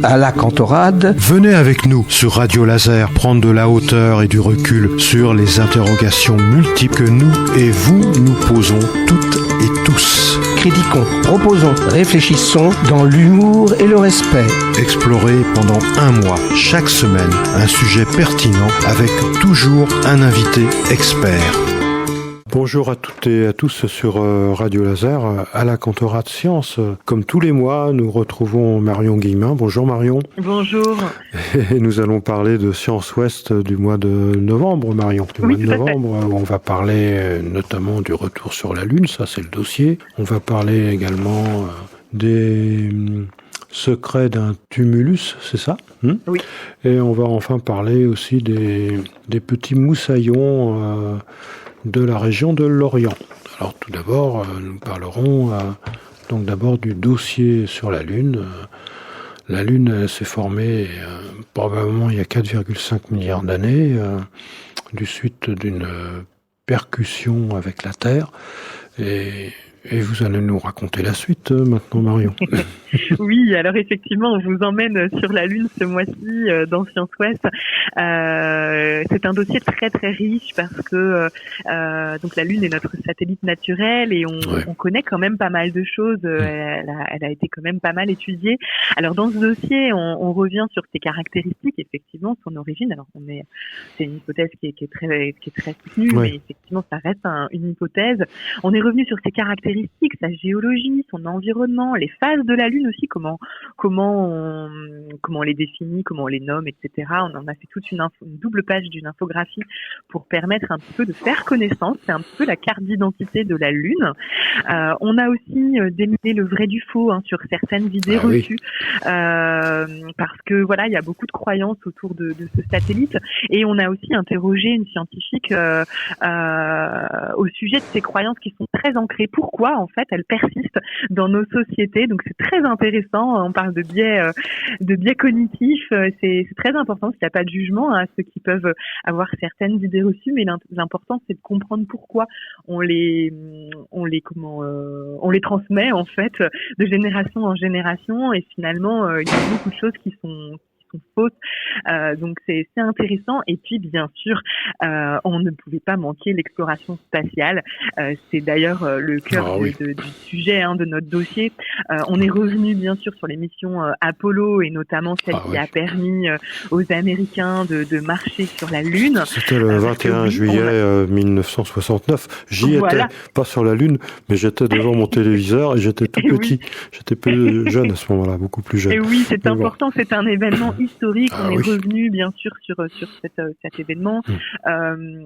à la Cantorade. Venez avec nous sur Radio Laser prendre de la hauteur et du recul sur les interrogations multiples que nous et vous nous posons toutes et tous. Critiquons, proposons, réfléchissons dans l'humour et le respect. Explorez pendant un mois, chaque semaine, un sujet pertinent avec toujours un invité expert. Bonjour à toutes et à tous sur Radio Laser, à la Cantorade Science. Comme tous les mois, nous retrouvons Marion Guillemin. Bonjour Marion. Bonjour. Et nous allons parler de Science Ouest du mois de novembre, Marion. Du mois de novembre, où on va parler notamment du retour sur la Lune, ça c'est le dossier. On va parler également des secrets d'un tumulus, c'est ça ? Oui. Et on va enfin parler aussi des petits moussaillons de la région de l'Orient. Alors tout d'abord, nous parlerons donc d'abord du dossier sur la Lune. La Lune s'est formée probablement il y a 4,5 milliards d'années, du suite d'une percussion avec la Terre. Et vous allez nous raconter la suite maintenant, Marion. Oui, alors effectivement, on vous emmène sur la Lune ce mois-ci dans Science Ouest. C'est un dossier très très riche parce que donc la Lune est notre satellite naturel et on connaît quand même pas mal de choses. Elle a été quand même pas mal étudiée. Alors dans ce dossier, on revient sur ses caractéristiques, effectivement, son origine. Alors c'est une hypothèse qui est très soutenue, mais effectivement ça reste une hypothèse. On est revenu sur ses caractéristiques, sa géologie, son environnement, les phases de la Lune aussi, comment on les définit, comment on les nomme, etc. On en a fait toute une double page d'une infographie pour permettre un petit peu de faire connaissance. C'est un petit peu la carte d'identité de la Lune. On a aussi démêlé le vrai du faux sur certaines idées reçues, parce que voilà, il y a beaucoup de croyances autour de ce satellite, et on a aussi interrogé une scientifique au sujet de ces croyances qui sont très ancrées. Pourquoi en fait elles persistent dans nos sociétés? Donc c'est très intéressant. On parle de biais cognitifs. C'est très important. Il n'y a pas de jugement à ceux qui peuvent avoir certaines idées reçues, mais l'important c'est de comprendre pourquoi on les transmet en fait de génération en génération, et finalement il y a beaucoup de choses qui sont fausses. Donc c'est intéressant. Et puis bien sûr, on ne pouvait pas manquer l'exploration spatiale. C'est d'ailleurs le cœur du sujet de notre dossier. On est revenu bien sûr sur les missions Apollo, et notamment celle qui a permis aux Américains de marcher sur la Lune. C'était le 21 juillet 1969. J'y étais, pas sur la Lune, mais j'étais devant mon téléviseur et j'étais tout petit. J'étais plus jeune à ce moment-là, beaucoup plus jeune. Et oui, c'est important. C'est un événement historique. On est revenu bien sûr sur cet événement.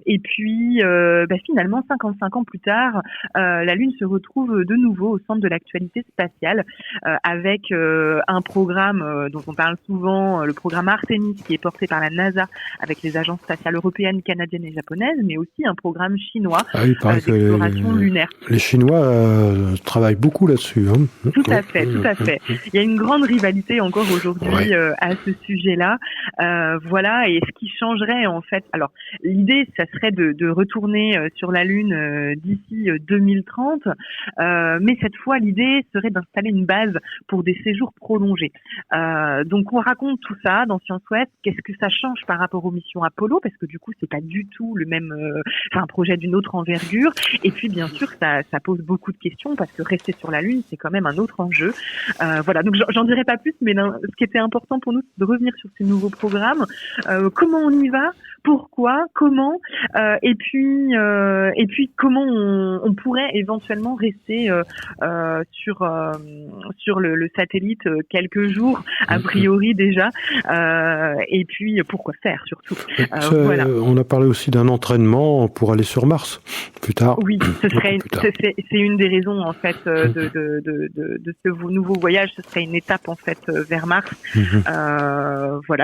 Et puis finalement 55 ans plus tard, la Lune se retrouve de nouveau au centre de l'actualité spatiale, avec un programme dont on parle souvent, le programme Artemis, qui est porté par la NASA avec les agences spatiales européennes, canadiennes et japonaises, mais aussi un programme chinois d'exploration lunaire. Les Chinois travaillent beaucoup là-dessus. Tout à fait. Il y a une grande rivalité encore aujourd'hui à ce sujet-là. Et ce qui changerait en fait, alors l'idée ça serait de retourner sur la Lune d'ici 2030, mais cette fois l'idée serait d'installer une base pour des séjours prolongés. Donc on raconte tout ça dans Science Ouest. Qu'est-ce que ça change par rapport aux missions Apollo, parce que du coup c'est pas du tout le même, c'est un projet d'une autre envergure. Et puis bien sûr ça pose beaucoup de questions, parce que rester sur la Lune c'est quand même un autre enjeu. Donc j'en dirai pas plus, mais ce qui était important pour nous c'est de revenir sur ces nouveaux programmes, comment on y va, pourquoi, comment, et puis comment on pourrait éventuellement rester sur le satellite quelques jours a priori déjà, et puis pourquoi faire surtout. On a parlé aussi d'un entraînement pour aller sur Mars plus tard. Oui, c'est une des raisons en fait de ce nouveau voyage. Ce serait une étape en fait vers Mars.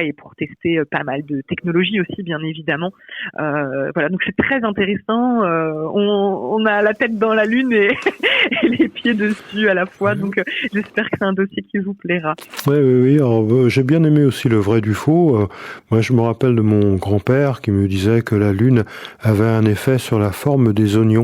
Et pour tester pas mal de technologies aussi, bien évidemment. Donc c'est très intéressant. On a la tête dans la Lune et les pieds dessus à la fois. Donc j'espère que c'est un dossier qui vous plaira. Oui. Alors, j'ai bien aimé aussi le vrai du faux. Moi, je me rappelle de mon grand-père qui me disait que la Lune avait un effet sur la forme des oignons.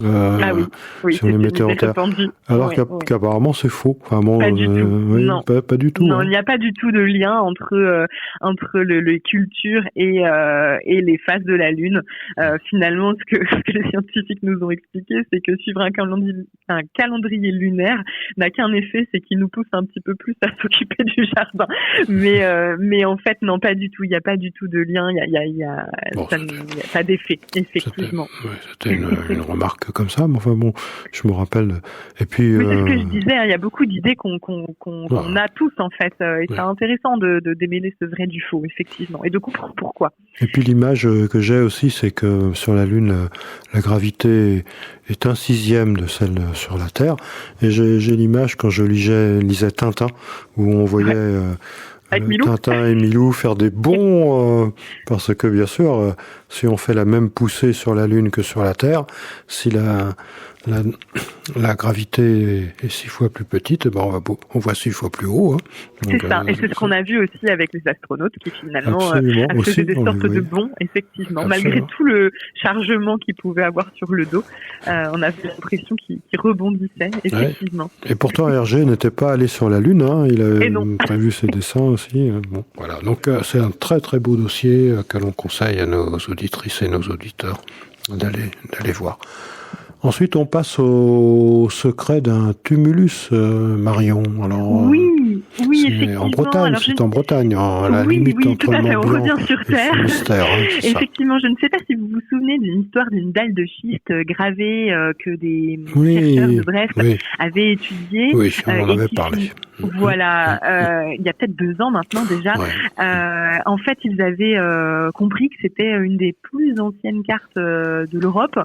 Oui, si on les mettait en terre. Alors qu'apparemment c'est faux. Enfin, bon, pas du tout. Non. Pas du tout. Non, il n'y a pas du tout de lien entre les cultures et les phases de la Lune. Finalement, ce que les scientifiques nous ont expliqué, c'est que suivre un calendrier lunaire n'a qu'un effet, c'est qu'il nous pousse un petit peu plus à s'occuper du jardin. Mais en fait, non, pas du tout. Il n'y a pas du tout de lien. Il y a pas d'effet, effectivement. C'était une remarque comme ça, mais enfin bon, je me rappelle. Et puis. Oui, c'est ce que je disais. Il y a beaucoup d'idées qu'on a tous en fait, et c'est intéressant de démêler ce vrai du faux, effectivement, et de comprendre pourquoi. Et puis l'image que j'ai aussi, c'est que sur la Lune, la gravité est 1/6 de celle sur la Terre. Et j'ai l'image quand je lisais Tintin, où on voyait Tintin et Milou faire des bonds, parce que bien sûr, si on fait la même poussée sur la Lune que sur la Terre, si la gravité est 6 fois plus petite, on voit 6 fois plus haut. Hein. Donc, c'est ça, et c'est ce qu'on a vu aussi avec les astronautes qui finalement faisaient des sortes de bonds, effectivement. Absolument. Malgré tout le chargement qu'ils pouvaient avoir sur le dos, on avait l'impression qu'ils rebondissaient, effectivement. Ouais. Et pourtant, Hergé n'était pas allé sur la Lune, hein. Il avait prévu ses dessins aussi. Bon, voilà. Donc c'est un très très beau dossier que l'on conseille à nos auditrices et nos auditeurs d'aller voir. Ensuite, on passe au secret d'un tumulus, Marion. Alors, oui, effectivement. En Bretagne, c'est en Bretagne, à la limite entre le Mont Blanc on revient sur Terre. Et le Finistère. Effectivement, je ne sais pas si vous vous souvenez d'une histoire d'une dalle de schiste gravée que des chercheurs de Brest avaient étudiée. Oui, on en avait parlé. Voilà, il y a peut-être 2 ans maintenant déjà. Ouais. En fait, ils avaient compris que c'était une des plus anciennes cartes de l'Europe.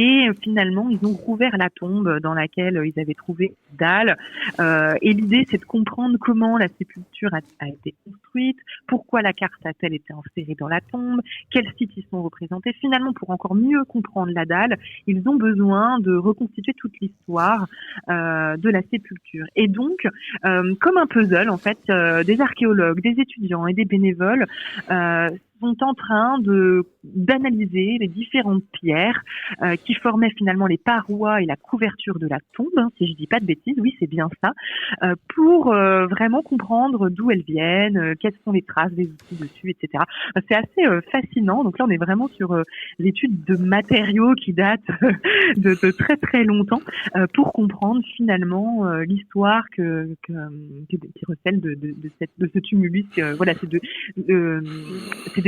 Et finalement, ils ont rouvert la tombe dans laquelle ils avaient trouvé une dalle. Et l'idée, c'est de comprendre comment la sépulture a été construite, pourquoi la carte a-t-elle été insérée dans la tombe, quels sites y sont représentés. Finalement, pour encore mieux comprendre la dalle, ils ont besoin de reconstituer toute l'histoire de la sépulture. Et donc, comme un puzzle, en fait, des archéologues, des étudiants et des bénévoles sont en train d'analyser les différentes pierres qui formaient finalement les parois et la couverture de la tombe, hein, si je dis pas de bêtises, oui c'est bien ça, pour vraiment comprendre d'où elles viennent, quelles sont les traces des outils dessus, etc. C'est assez fascinant. Donc là on est vraiment sur l'étude de matériaux qui datent de très très longtemps pour comprendre finalement l'histoire qui recèle de ce tumulus. Voilà, c'est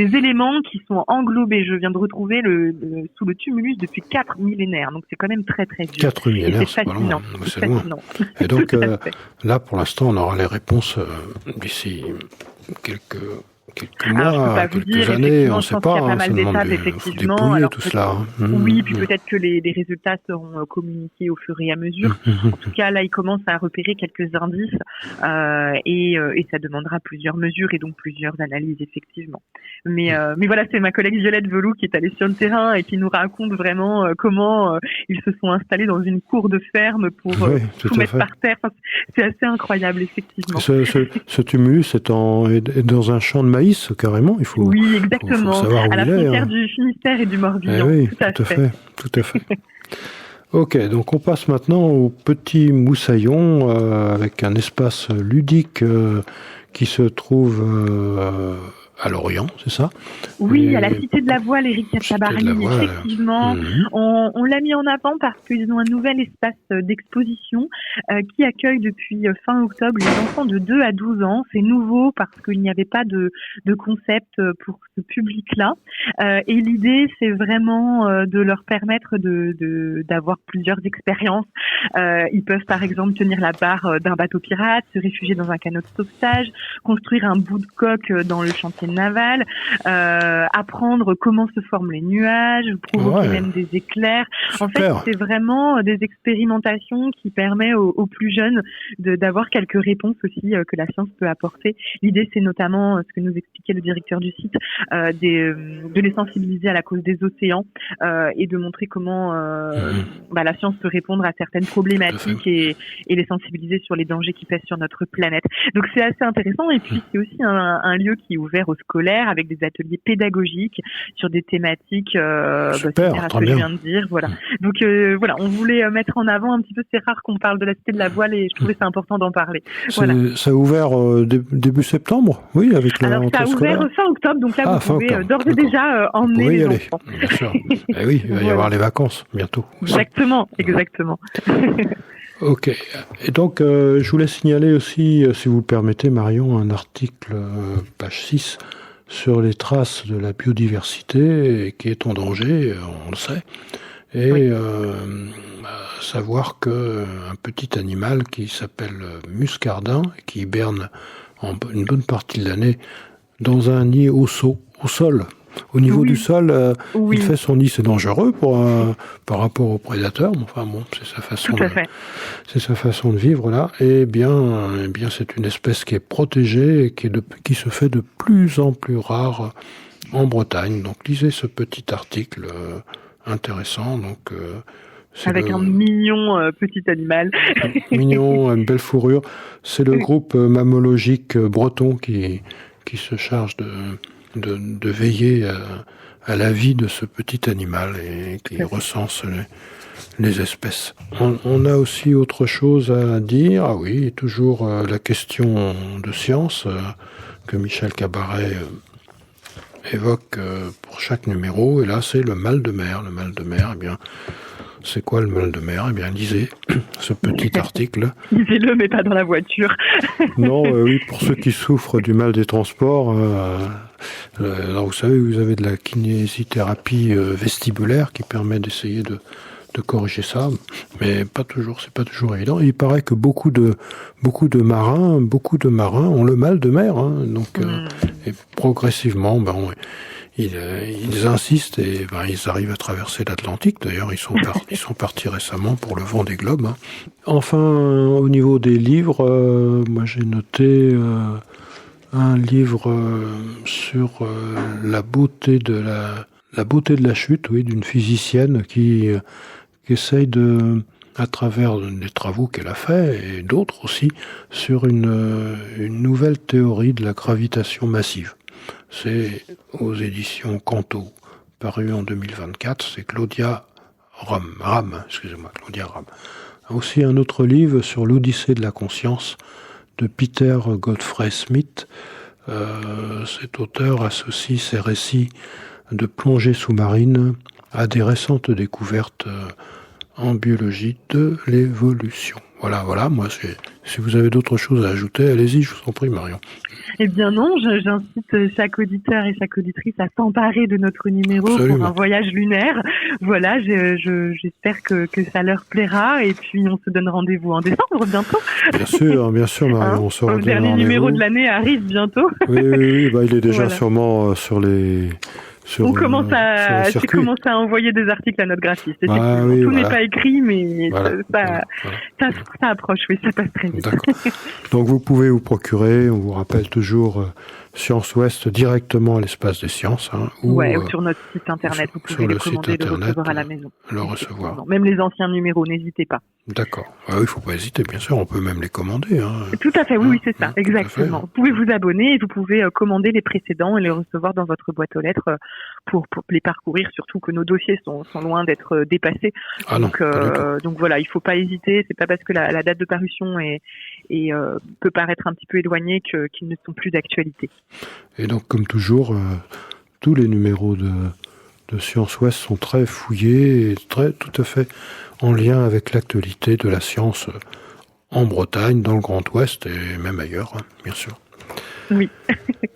des éléments qui sont englobés. Je viens de retrouver sous le tumulus depuis 4 millénaires. Donc c'est quand même très très vieux. 4 millénaires, c'est fascinant. C'est loin. Et donc là, pour l'instant, on aura les réponses d'ici quelques mois, quelques années, on ne sait pas. Il y a pas mal d'étapes, effectivement. Alors, tout cela. Oui, puis peut-être que les résultats seront communiqués au fur et à mesure. En tout cas, là, ils commencent à repérer quelques indices et ça demandera plusieurs mesures et donc plusieurs analyses, effectivement. Mais voilà, c'est ma collègue Violette Veloux qui est allée sur le terrain et qui nous raconte vraiment comment ils se sont installés dans une cour de ferme pour tout mettre par terre. Enfin, c'est assez incroyable, effectivement. Ce tumulus est dans un champ de maïs. Carrément, il faut. Oui, exactement. Faut savoir où à la frontière du Finistère et du Morbihan. Oui, tout à fait. Ok, donc on passe maintenant au petit moussaillon avec un espace ludique qui se trouve à Lorient, c'est ça? Oui, à la Cité de la Voile, Éric Tabarly, effectivement. On l'a mis en avant parce qu'ils ont un nouvel espace d'exposition qui accueille depuis fin octobre les enfants de 2 à 12 ans. C'est nouveau parce qu'il n'y avait pas de concept pour ce public-là. Et l'idée, c'est vraiment de leur permettre d'avoir plusieurs expériences. Ils peuvent par exemple tenir la barre d'un bateau pirate, se réfugier dans un canot de sauvetage, construire un bout de coque dans le chantier naval, apprendre comment se forment les nuages, provoquer même des éclairs. En fait, c'est vraiment des expérimentations qui permettent aux plus jeunes d'avoir quelques réponses aussi que la science peut apporter. L'idée, c'est notamment ce que nous expliquait le directeur du site, de les sensibiliser à la cause des océans et de montrer comment la science peut répondre à certaines problématiques et les sensibiliser sur les dangers qui pèsent sur notre planète. Donc c'est assez intéressant. intéressant. Et puis c'est aussi un lieu qui est ouvert aux scolaires avec des ateliers pédagogiques sur des thématiques Super, à ce que je viens de dire. Voilà. Donc voilà, on voulait mettre en avant un petit peu. C'est rare qu'on parle de la Cité de la Voile et je trouvais ça important d'en parler. Voilà. Ça a ouvert début septembre, oui, avec la rentrée scolaire. Alors ça a ouvert fin octobre, donc là vous pouvez d'ores et déjà emmener les enfants. Bien sûr. Eh oui, il va y avoir les vacances bientôt. Exactement. Ok. Et donc, je voulais signaler aussi, si vous le permettez, Marion, un article, page 6, sur les traces de la biodiversité qui est en danger, on le sait. Et savoir qu'un petit animal qui s'appelle muscardin, qui hiberne une bonne partie de l'année dans un nid au sol. Au niveau du sol, il fait son nid, c'est dangereux par rapport aux prédateurs. Enfin bon, c'est sa façon de vivre là. Et bien, c'est une espèce qui est protégée et qui se fait de plus en plus rare en Bretagne. Donc lisez ce petit article intéressant. Donc avec un mignon petit animal. Mignon, une belle fourrure. C'est le groupe mammalogique breton qui se charge de veiller à la vie de ce petit animal et qui recense les espèces. On a aussi autre chose à dire. Ah oui, toujours la question de science que Michel Cabaret évoque pour chaque numéro. Et là, c'est le mal de mer. Le mal de mer, eh bien, c'est quoi le mal de mer ? Eh bien, lisez ce petit article. Lisez-le, mais pas dans la voiture. Non, oui, pour ceux qui souffrent du mal des transports, alors vous savez, vous avez de la kinésithérapie vestibulaire qui permet d'essayer de corriger ça, mais c'est pas toujours évident. Et il paraît que beaucoup de marins ont le mal de mer, hein, donc et progressivement, ils insistent et ils arrivent à traverser l'Atlantique. D'ailleurs, ils sont partis récemment pour le Vendée Globe. Hein. Enfin, au niveau des livres, moi j'ai noté un livre sur la beauté de la chute, oui, d'une physicienne qui essaye à travers les travaux qu'elle a fait et d'autres aussi, sur une nouvelle théorie de la gravitation massive. C'est aux éditions Canto, paru en 2024. C'est Claudia Ram. Aussi un autre livre sur l'Odyssée de la conscience de Peter Godfrey Smith. Cet auteur associe ses récits de plongée sous-marine à des récentes découvertes en biologie de l'évolution. Voilà, moi, si vous avez d'autres choses à ajouter, allez-y, je vous en prie, Marion. Eh bien non, j'incite chaque auditeur et chaque auditrice à s'emparer de notre numéro Absolument. pour un voyage lunaire. Voilà, j'espère que ça leur plaira et puis on se donne rendez-vous en décembre bientôt. Bien sûr, Marion, on se redonne le dernier rendez-vous. numéro de l'année arrive bientôt. Oui, il est déjà sûrement sur les... On commence à envoyer des articles à notre graphiste. Tout n'est pas écrit, mais ça approche, oui, ça passe très vite. D'accord. Donc vous pouvez vous procurer, on vous rappelle toujours Science Ouest directement à l'espace des sciences. Hein, ou sur notre site internet, vous pouvez le commander, le recevoir à la maison. Le recevoir. Même les anciens numéros, n'hésitez pas. D'accord. Il ne faut pas hésiter, bien sûr, on peut même les commander. Hein. Tout à fait, oui, c'est ça, exactement. Vous pouvez vous abonner et vous pouvez commander les précédents et les recevoir dans votre boîte aux lettres pour les parcourir, surtout que nos dossiers sont loin d'être dépassés. Donc voilà, il ne faut pas hésiter, c'est pas parce que la date de parution peut paraître un petit peu éloignée qu'ils ne sont plus d'actualité. Et donc, comme toujours, tous les numéros de Science Ouest sont très fouillés et tout à fait en lien avec l'actualité de la science en Bretagne, dans le Grand Ouest et même ailleurs, hein, bien sûr. Oui.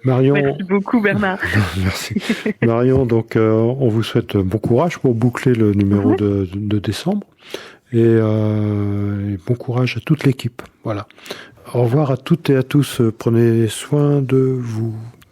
Marion, merci beaucoup Bernard. Merci. Marion, donc on vous souhaite bon courage pour boucler le numéro de décembre et bon courage à toute l'équipe. Voilà. Au revoir à toutes et à tous. Prenez soin de vous.